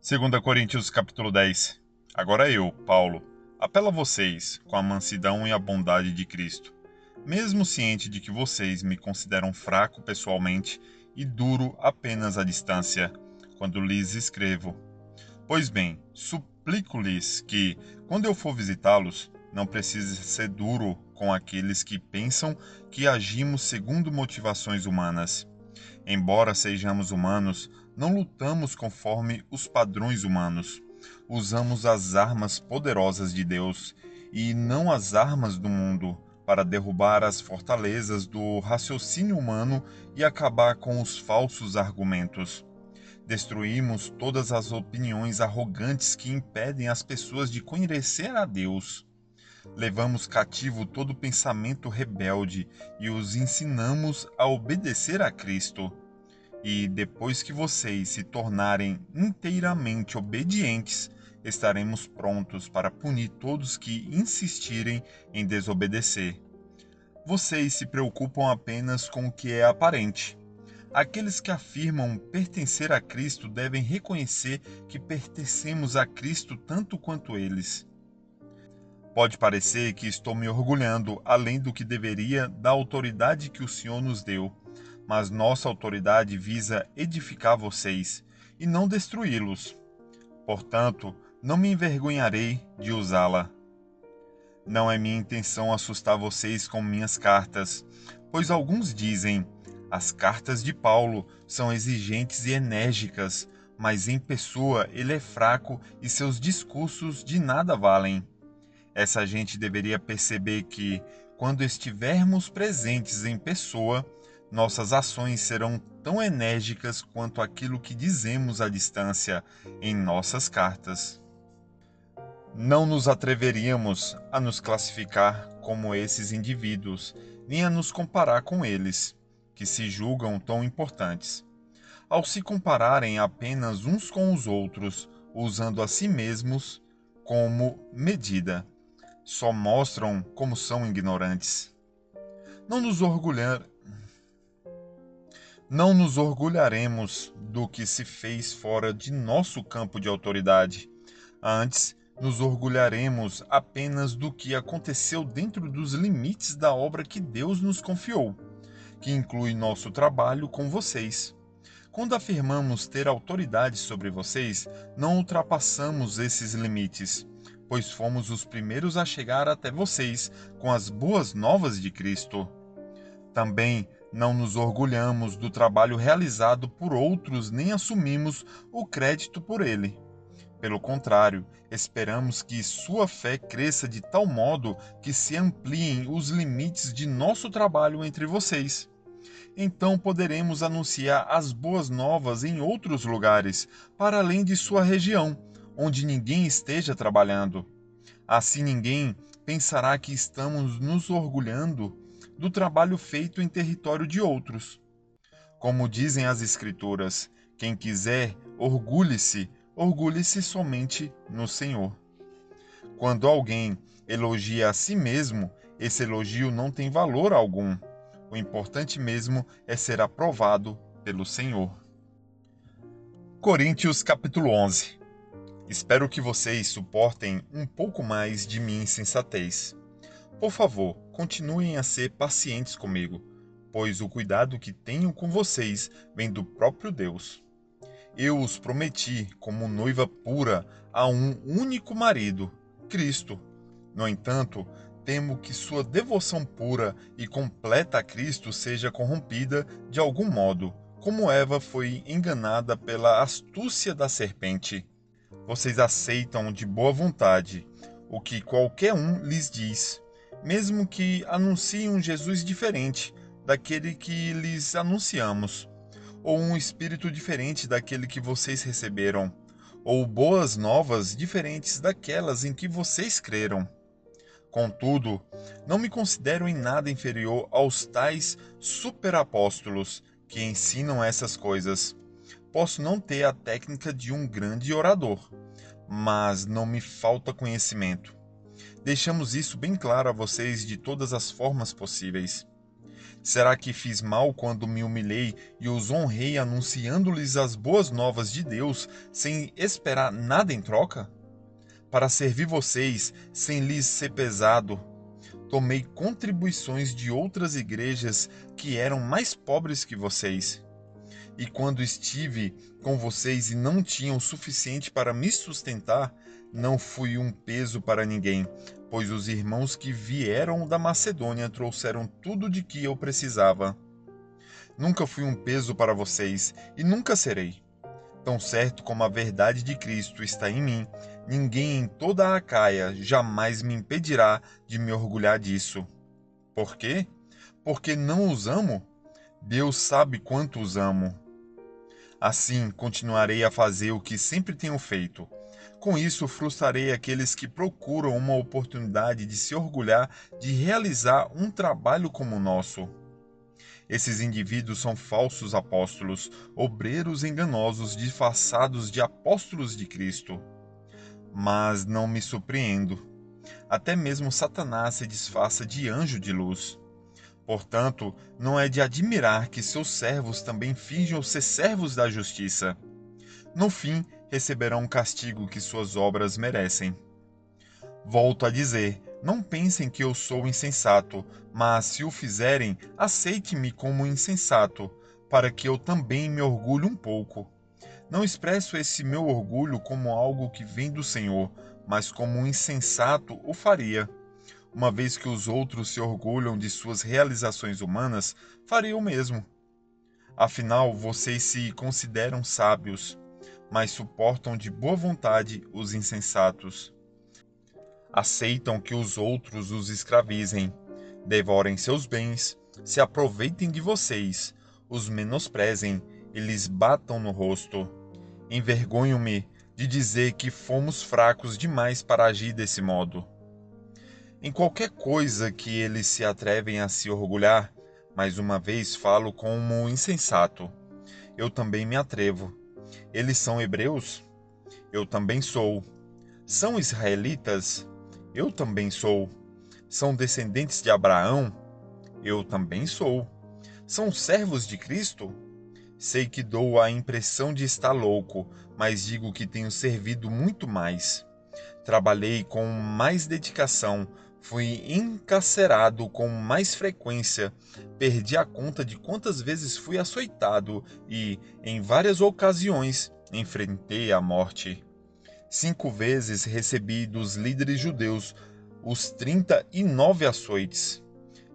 Segunda Coríntios capítulo 10. Agora eu, Paulo, apelo a vocês com a mansidão e a bondade de Cristo, mesmo ciente de que vocês me consideram fraco pessoalmente e duro apenas à distância, quando lhes escrevo. Pois bem, suplico-lhes que, quando eu for visitá-los, não precise ser duro com aqueles que pensam que agimos segundo motivações humanas. Embora sejamos humanos, não lutamos conforme os padrões humanos. Usamos as armas poderosas de Deus e não as armas do mundo para derrubar as fortalezas do raciocínio humano e acabar com os falsos argumentos. Destruímos todas as opiniões arrogantes que impedem as pessoas de conhecer a Deus. Levamos cativo todo pensamento rebelde e os ensinamos a obedecer a Cristo. E depois que vocês se tornarem inteiramente obedientes, estaremos prontos para punir todos que insistirem em desobedecer. Vocês se preocupam apenas com o que é aparente. Aqueles que afirmam pertencer a Cristo devem reconhecer que pertencemos a Cristo tanto quanto eles. Pode parecer que estou me orgulhando além do que deveria da autoridade que o Senhor nos deu, mas nossa autoridade visa edificar vocês e não destruí-los. Portanto, não me envergonharei de usá-la. Não é minha intenção assustar vocês com minhas cartas, pois alguns dizem: as cartas de Paulo são exigentes e enérgicas, mas em pessoa ele é fraco e seus discursos de nada valem. Essa gente deveria perceber que, quando estivermos presentes em pessoa, nossas ações serão tão enérgicas quanto aquilo que dizemos à distância em nossas cartas. Não nos atreveríamos a nos classificar como esses indivíduos, nem a nos comparar com eles, que se julgam tão importantes. Ao se compararem apenas uns com os outros, usando a si mesmos como medida, só mostram como são ignorantes. Não nos orgulhar... Não nos orgulharemos do que se fez fora de nosso campo de autoridade. Antes, nos orgulharemos apenas do que aconteceu dentro dos limites da obra que Deus nos confiou, que inclui nosso trabalho com vocês. Quando afirmamos ter autoridade sobre vocês, não ultrapassamos esses limites, pois fomos os primeiros a chegar até vocês com as boas novas de Cristo. Também não nos orgulhamos do trabalho realizado por outros nem assumimos o crédito por ele. Pelo contrário, esperamos que sua fé cresça de tal modo que se ampliem os limites de nosso trabalho entre vocês. Então poderemos anunciar as boas novas em outros lugares, para além de sua região, onde ninguém esteja trabalhando. Assim ninguém pensará que estamos nos orgulhando do trabalho feito em território de outros. Como dizem as Escrituras, quem quiser, orgulhe-se somente no Senhor. Quando alguém elogia a si mesmo, esse elogio não tem valor algum. O importante mesmo é ser aprovado pelo Senhor. Coríntios capítulo 11. Espero que vocês suportem um pouco mais de minha insensatez. Por favor, continuem a ser pacientes comigo, pois o cuidado que tenho com vocês vem do próprio Deus. Eu os prometi como noiva pura a um único marido, Cristo. No entanto, temo que sua devoção pura e completa a Cristo seja corrompida de algum modo, como Eva foi enganada pela astúcia da serpente. Vocês aceitam de boa vontade o que qualquer um lhes diz, mesmo que anunciem um Jesus diferente daquele que lhes anunciamos, ou um espírito diferente daquele que vocês receberam, ou boas novas diferentes daquelas em que vocês creram. Contudo, não me considero em nada inferior aos tais superapóstolos que ensinam essas coisas. Posso não ter a técnica de um grande orador, mas não me falta conhecimento. Deixamos isso bem claro a vocês de todas as formas possíveis. Será que fiz mal quando me humilhei e os honrei anunciando-lhes as boas novas de Deus sem esperar nada em troca? Para servir vocês sem lhes ser pesado, tomei contribuições de outras igrejas que eram mais pobres que vocês. E quando estive com vocês e não tinham o suficiente para me sustentar, não fui um peso para ninguém, pois os irmãos que vieram da Macedônia trouxeram tudo de que eu precisava. Nunca fui um peso para vocês e nunca serei. Tão certo como a verdade de Cristo está em mim, ninguém em toda a Acaia jamais me impedirá de me orgulhar disso. Por quê? Porque não os amo? Deus sabe quanto os amo. Assim, continuarei a fazer o que sempre tenho feito. Com isso, frustrarei aqueles que procuram uma oportunidade de se orgulhar de realizar um trabalho como o nosso. Esses indivíduos são falsos apóstolos, obreiros enganosos disfarçados de apóstolos de Cristo. Mas não me surpreendo. Até mesmo Satanás se disfarça de anjo de luz. Portanto, não é de admirar que seus servos também finjam ser servos da justiça. No fim, receberão o castigo que suas obras merecem. Volto a dizer, não pensem que eu sou insensato, mas se o fizerem, aceite-me como insensato, para que eu também me orgulhe um pouco. Não expresso esse meu orgulho como algo que vem do Senhor, mas como um insensato o faria. Uma vez que os outros se orgulham de suas realizações humanas, faria o mesmo. Afinal, vocês se consideram sábios, mas suportam de boa vontade os insensatos. Aceitam que os outros os escravizem, devorem seus bens, se aproveitem de vocês, os menosprezem e lhes batam no rosto. Envergonho-me de dizer que fomos fracos demais para agir desse modo. Em qualquer coisa que eles se atrevem a se orgulhar, mais uma vez falo como insensato. Eu também me atrevo. Eles são hebreus? Eu também sou. São israelitas? Eu também sou. São descendentes de Abraão? Eu também sou. São servos de Cristo? Sei que dou a impressão de estar louco, mas digo que tenho servido muito mais. Trabalhei com mais dedicação, fui encarcerado com mais frequência, perdi a conta de quantas vezes fui açoitado e, em várias ocasiões, enfrentei a morte. 5 vezes recebi dos líderes judeus os 39 açoites.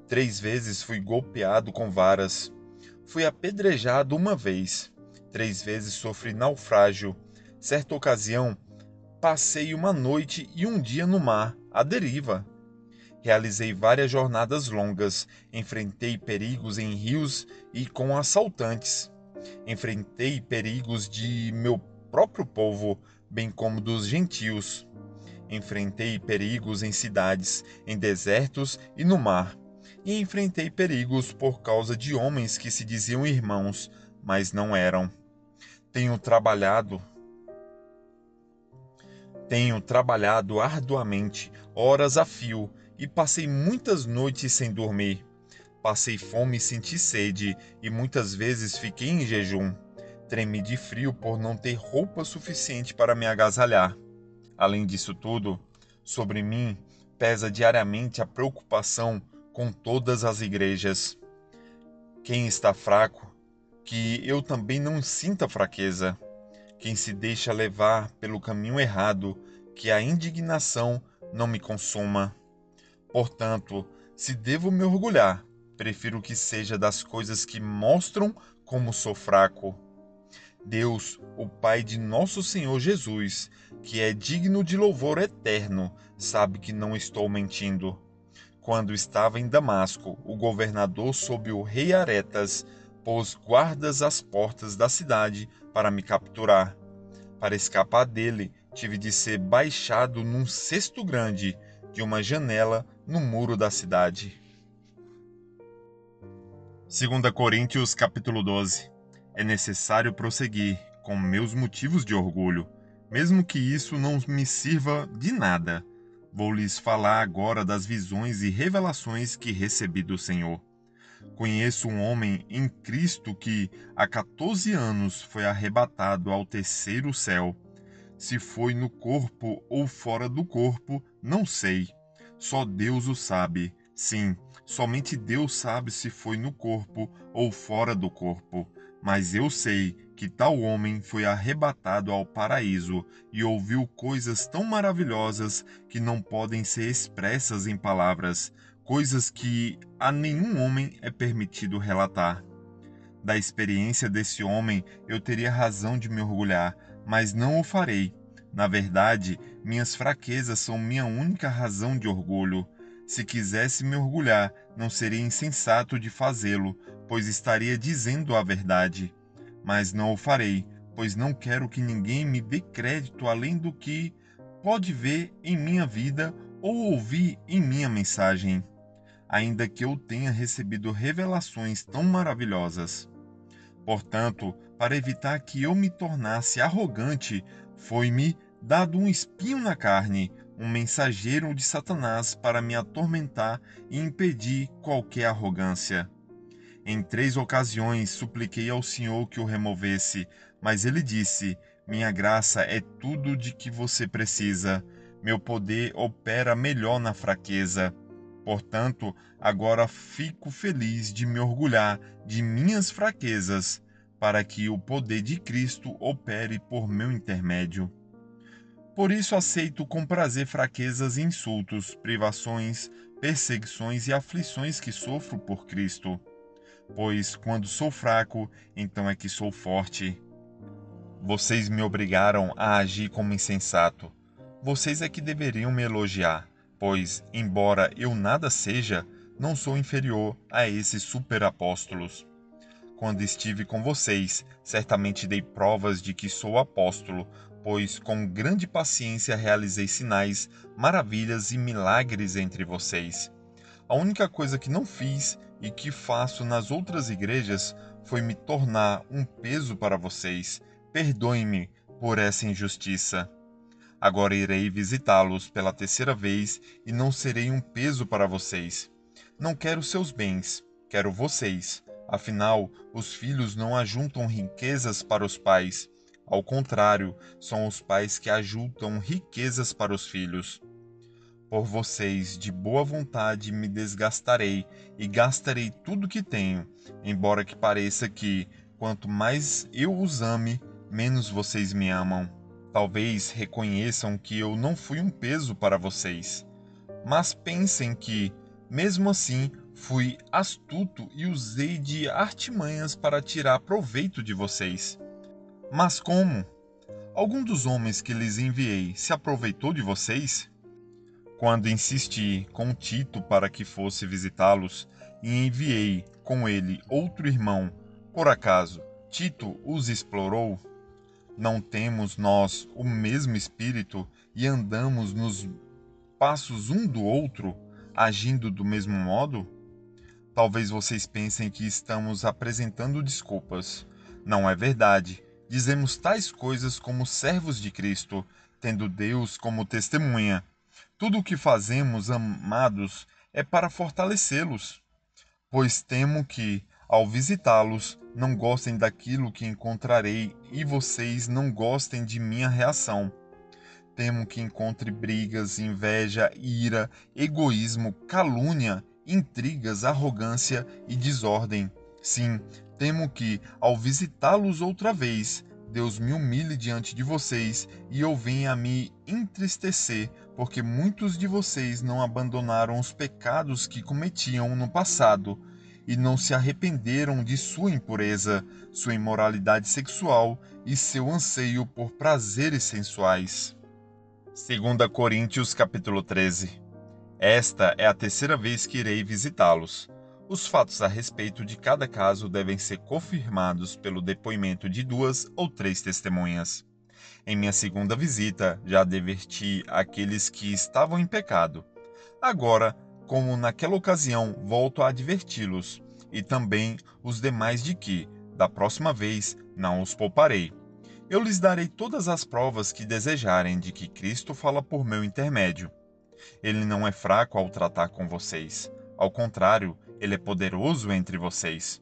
3 vezes fui golpeado com varas. Fui apedrejado uma vez. 3 vezes sofri naufrágio. Certa ocasião, passei uma noite e um dia no mar, à deriva. Realizei várias jornadas longas, enfrentei perigos em rios e com assaltantes. Enfrentei perigos de meu próprio povo, bem como dos gentios. Enfrentei perigos em cidades, em desertos e no mar. E enfrentei perigos por causa de homens que se diziam irmãos, mas não eram. Tenho trabalhado arduamente, horas a fio, e passei muitas noites sem dormir. Passei fome e senti sede, e muitas vezes fiquei em jejum. Tremi de frio por não ter roupa suficiente para me agasalhar. Além disso tudo, sobre mim pesa diariamente a preocupação com todas as igrejas. Quem está fraco, que eu também não sinta fraqueza. Quem se deixa levar pelo caminho errado, que a indignação não me consuma. Portanto, se devo me orgulhar, prefiro que seja das coisas que mostram como sou fraco. Deus, o Pai de nosso Senhor Jesus, que é digno de louvor eterno, sabe que não estou mentindo. Quando estava em Damasco, o governador sob o rei Aretas pôs guardas às portas da cidade para me capturar. Para escapar dele, tive de ser baixado num cesto grande de uma janela no muro da cidade. 2 Coríntios capítulo 12. É necessário prosseguir com meus motivos de orgulho, mesmo que isso não me sirva de nada. Vou lhes falar agora das visões e revelações que recebi do Senhor. Conheço um homem em Cristo que, há 14 anos, foi arrebatado ao terceiro céu. Se foi no corpo ou fora do corpo, não sei. Só Deus o sabe. Sim, somente Deus sabe se foi no corpo ou fora do corpo. Mas eu sei que tal homem foi arrebatado ao paraíso e ouviu coisas tão maravilhosas que não podem ser expressas em palavras, coisas que a nenhum homem é permitido relatar. Da experiência desse homem eu teria razão de me orgulhar, mas não o farei. Na verdade, minhas fraquezas são minha única razão de orgulho. Se quisesse me orgulhar, não seria insensato de fazê-lo, pois estaria dizendo a verdade. Mas não o farei, pois não quero que ninguém me dê crédito além do que pode ver em minha vida ou ouvir em minha mensagem, ainda que eu tenha recebido revelações tão maravilhosas. Portanto, para evitar que eu me tornasse arrogante, foi-me dado um espinho na carne, um mensageiro de Satanás para me atormentar e impedir qualquer arrogância. Em 3 ocasiões supliquei ao Senhor que o removesse, mas ele disse: Minha graça é tudo de que você precisa. Meu poder opera melhor na fraqueza. Portanto, agora fico feliz de me orgulhar de minhas fraquezas, para que o poder de Cristo opere por meu intermédio. Por isso aceito com prazer fraquezas e insultos, privações, perseguições e aflições que sofro por Cristo. Pois quando sou fraco, então é que sou forte. Vocês me obrigaram a agir como insensato. Vocês é que deveriam me elogiar, pois, embora eu nada seja, não sou inferior a esses superapóstolos. Quando estive com vocês, certamente dei provas de que sou apóstolo, pois com grande paciência realizei sinais, maravilhas e milagres entre vocês. A única coisa que não fiz e que faço nas outras igrejas foi me tornar um peso para vocês. Perdoem-me por essa injustiça. Agora irei visitá-los pela terceira vez e não serei um peso para vocês. Não quero seus bens, quero vocês. Afinal, os filhos não ajuntam riquezas para os pais. Ao contrário, são os pais que ajuntam riquezas para os filhos. Por vocês, de boa vontade, me desgastarei e gastarei tudo que tenho, embora que pareça que, quanto mais eu os ame, menos vocês me amam. Talvez reconheçam que eu não fui um peso para vocês, mas pensem que, mesmo assim, fui astuto e usei de artimanhas para tirar proveito de vocês. Mas como? Algum dos homens que lhes enviei se aproveitou de vocês? Quando insisti com Tito para que fosse visitá-los, e enviei com ele outro irmão, por acaso Tito os explorou? Não temos nós o mesmo espírito e andamos nos passos um do outro, agindo do mesmo modo? Talvez vocês pensem que estamos apresentando desculpas. Não é verdade. Dizemos tais coisas como servos de Cristo, tendo Deus como testemunha. Tudo o que fazemos, amados, é para fortalecê-los, pois temo que, ao visitá-los, não gostem daquilo que encontrarei e vocês não gostem de minha reação. Temo que encontre brigas, inveja, ira, egoísmo, calúnia, intrigas, arrogância e desordem. Sim, temo que, ao visitá-los outra vez, Deus me humilhe diante de vocês e eu venha a me entristecer, porque muitos de vocês não abandonaram os pecados que cometiam no passado e não se arrependeram de sua impureza, sua imoralidade sexual e seu anseio por prazeres sensuais. 2 Coríntios capítulo 13. Esta é a terceira vez que irei visitá-los. Os fatos a respeito de cada caso devem ser confirmados pelo depoimento de 2 ou 3 testemunhas. Em minha segunda visita, já adverti aqueles que estavam em pecado. Agora, como naquela ocasião, volto a adverti-los, e também os demais de que, da próxima vez, não os pouparei. Eu lhes darei todas as provas que desejarem de que Cristo fala por meu intermédio. Ele não é fraco ao tratar com vocês. Ao contrário, ele é poderoso entre vocês.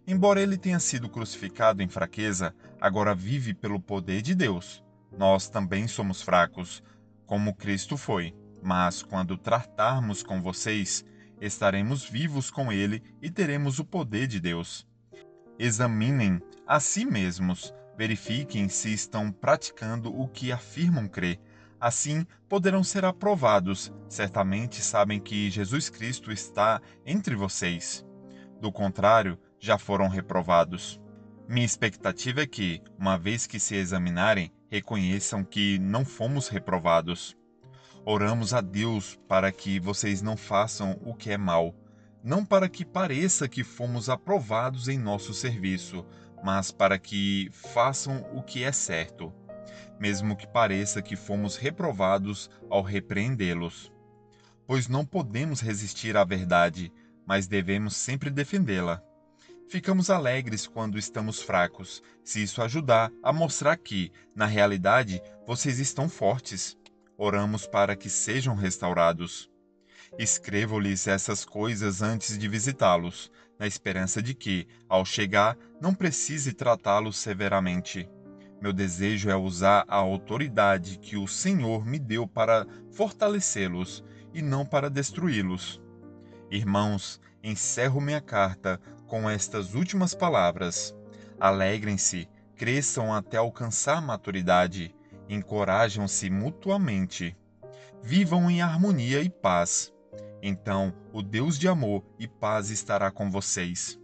Embora ele tenha sido crucificado em fraqueza, agora vive pelo poder de Deus. Nós também somos fracos, como Cristo foi, mas quando tratarmos com vocês, estaremos vivos com ele e teremos o poder de Deus. Examinem a si mesmos, verifiquem se estão praticando o que afirmam crer. Assim poderão ser aprovados. Certamente sabem que Jesus Cristo está entre vocês. Do contrário, já foram reprovados. Minha expectativa é que, uma vez que se examinarem, reconheçam que não fomos reprovados. Oramos a Deus para que vocês não façam o que é mal, não para que pareça que fomos aprovados em nosso serviço, mas para que façam o que é certo, mesmo que pareça que fomos reprovados ao repreendê-los. Pois não podemos resistir à verdade, mas devemos sempre defendê-la. Ficamos alegres quando estamos fracos, se isso ajudar a mostrar que, na realidade, vocês estão fortes. Oramos para que sejam restaurados. Escrevo-lhes essas coisas antes de visitá-los, na esperança de que, ao chegar, não precise tratá-los severamente. Meu desejo é usar a autoridade que o Senhor me deu para fortalecê-los e não para destruí-los. Irmãos, encerro minha carta com estas últimas palavras. Alegrem-se, cresçam até alcançar maturidade, encorajam-se mutuamente. Vivam em harmonia e paz. Então, o Deus de amor e paz estará com vocês.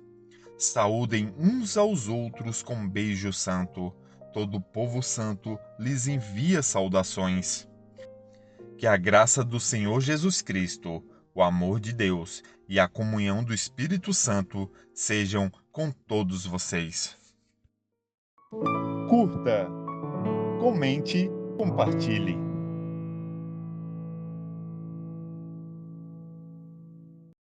Saúdem uns aos outros com um beijo santo. Todo o povo santo lhes envia saudações. Que a graça do Senhor Jesus Cristo, o amor de Deus e a comunhão do Espírito Santo sejam com todos vocês. Curta, comente, compartilhe.